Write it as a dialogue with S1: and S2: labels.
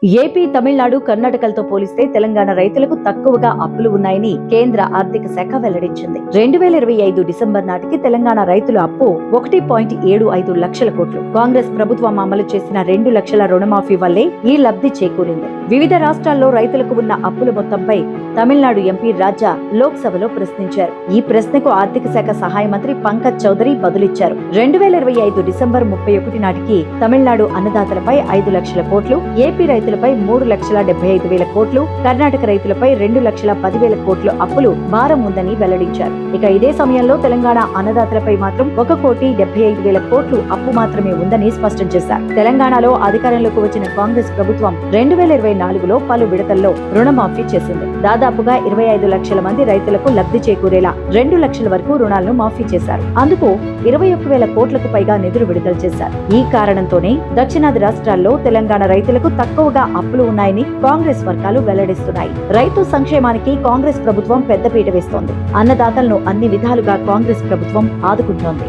S1: AP, Tamil Nadu, కర్ణాటకలతో పోలిస్తే తెలంగాణ రైతులకు తక్కువగా అప్పులు ఉన్నాయని కేంద్ర ఆర్థిక శాఖ వెల్లడించింది. 2025 డిసెంబర్ నాటికి తెలంగాణ రైతుల అప్పు 1.75 లక్షల కోట్లు. కాంగ్రెస్ ప్రభుత్వం అమలు చేసిన 2 లక్షల రుణమాఫీ వల్లే ఈ లబ్ధి చేకూరింది. వివిధ రాష్ట్రాల్లో రైతులకు ఉన్న అప్పుల మొత్తంపై తమిళనాడు ఎంపీ రాజా లోక్సభలో ప్రశ్నించారు. ఈ ప్రశ్నకు ఆర్థిక శాఖ సహాయ మంత్రి పంకజ్ చౌదరి బదులిచ్చారు. 2025 డిసెంబర్ 31 నాటికి తమిళనాడు అన్నదాతలపై 5 లక్షల కోట్లు, ఏపీ రైతులపై 3,75,000 కోట్లు, కర్ణాటక రైతులపై 2,10,000 కోట్లు అప్పులు భారం ఉందని వెల్లడించారు. ఇక ఇదే సమయంలో తెలంగాణ అన్నదాతలపై మాత్రం 1,75,000 కోట్లు అప్పు మాత్రమే ఉందని స్పష్టం చేశారు. తెలంగాణలో అధికారంలోకి వచ్చిన కాంగ్రెస్ ప్రభుత్వం 2024లో పలు విడతల్లో రుణమాఫీ చేసింది. దాదాపుగా 25 లక్షల మంది రైతులకు లబ్ధి చేకూరేలా 2 లక్షల వరకు రుణాలను మాఫీ చేశారు. అందుకు 21,000 కోట్లకు పైగా నిధులు విడుదల చేశారు. ఈ కారణంతోనే దక్షిణాది రాష్ట్రాల్లో తెలంగాణ రైతులకు తక్కువగా అప్పులు ఉన్నాయని కాంగ్రెస్ వర్గాలు వెల్లడిస్తున్నాయి. రైతు సంక్షేమానికి కాంగ్రెస్ ప్రభుత్వం పెద్దపీట వేస్తోంది. అన్నదాతలను అన్ని విధాలుగా కాంగ్రెస్ ప్రభుత్వం ఆదుకుంటోంది.